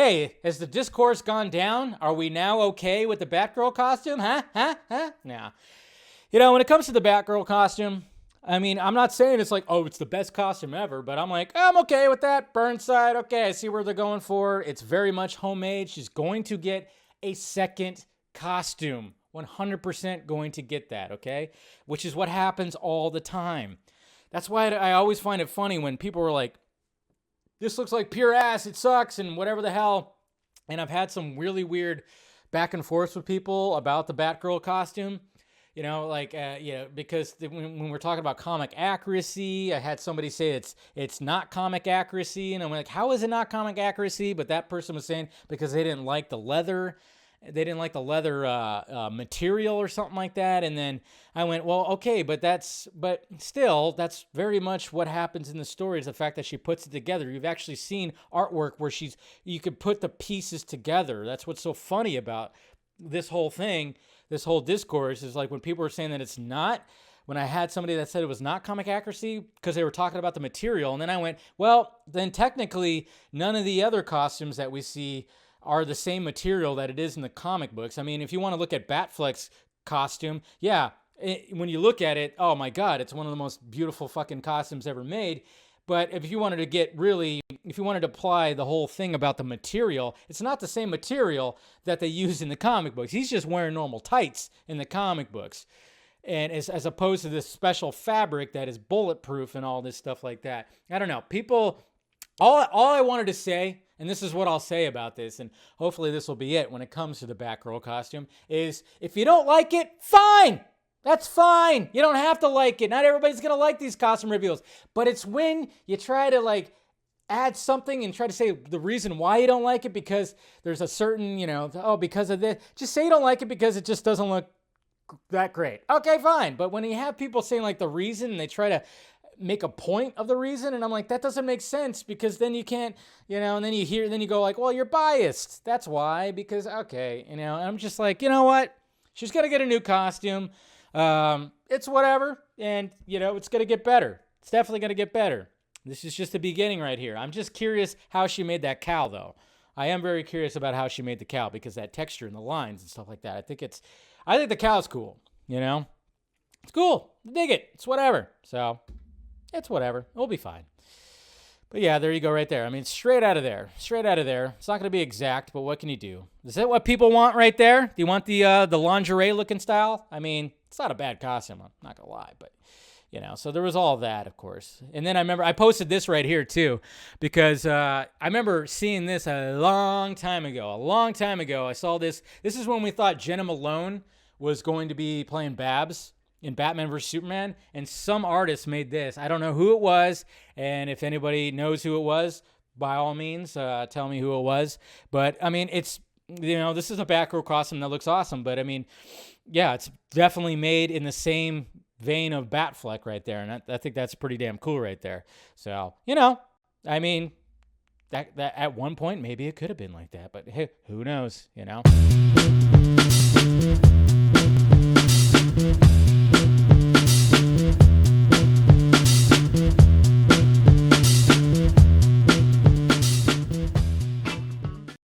Hey, has the discourse gone down? Are we now okay with the Batgirl costume? Huh? Nah. When it comes to the Batgirl costume, I mean, I'm not saying it's like, oh, it's the best costume ever, but I'm like, I'm okay with that. Burnside, okay, I see where they're going for. It's very much homemade. She's going to get a second costume. 100% going to get that, okay? Which is what happens all the time. That's why I always find it funny when people are like, this looks like pure ass, it sucks, and whatever the hell. And I've had some really weird back and forth with people about the Batgirl costume. Because when we're talking about comic accuracy, I had somebody say it's not comic accuracy, and I'm like, how is it not comic accuracy? But that person was saying because they didn't like the leather. They didn't like the leather material or something like that. And then I went, well, okay, but still, that's very much what happens in the story is the fact that she puts it together. You've actually seen artwork where you could put the pieces together. That's what's so funny about this whole thing, this whole discourse is like when people were saying that it's not, when I had somebody that said it was not comic accuracy because they were talking about the material. And then I went, well, then technically none of the other costumes that we see are the same material that it is in the comic books. I mean, if you want to look at Batfleck's costume, when you look at it, oh my God, it's one of the most beautiful fucking costumes ever made. But if you wanted to apply the whole thing about the material, it's not the same material that they use in the comic books. He's just wearing normal tights in the comic books. And as opposed to this special fabric that is bulletproof and all this stuff like that. I don't know. People, all I wanted to say, and this is what I'll say about this, and hopefully this will be it when it comes to the Batgirl costume, is if you don't like it, fine. That's fine. You don't have to like it. Not everybody's going to like these costume reveals. But it's when you try to add something and try to say the reason why you don't like it because there's a certain, because of this. Just say you don't like it because it just doesn't look that great. Okay, fine. But when you have people saying the reason and they try to make a point of the reason, and I'm like, that doesn't make sense because then you can't, and then you go well, you're biased. That's why, because, okay, and I'm just like, you know what? She's going to get a new costume. It's whatever. And, it's going to get better. It's definitely going to get better. This is just the beginning right here. I'm just curious how she made that cowl, though. I am very curious about how she made the cowl because that texture and the lines and stuff like that. I think the cow's cool, It's cool. I dig it. It's whatever. So it's whatever. It'll be fine. But yeah, there you go right there. I mean, straight out of there. Straight out of there. It's not going to be exact, but what can you do? Is that what people want right there? Do you want the lingerie looking style? I mean, it's not a bad costume. I'm not going to lie, but so there was all of that, of course. And then I remember I posted this right here too, because I remember seeing this a long time ago. I saw this. This is when we thought Jenna Malone was going to be playing Babs in Batman vs. Superman, and some artist made this. I don't know who it was, and if anybody knows who it was, by all means, tell me who it was. But, I mean, it's, this is a Batgirl costume that looks awesome, but, I mean, yeah, it's definitely made in the same vein of Batfleck right there, and I think that's pretty damn cool right there. So, I mean, that at one point, maybe it could have been like that, but hey, who knows,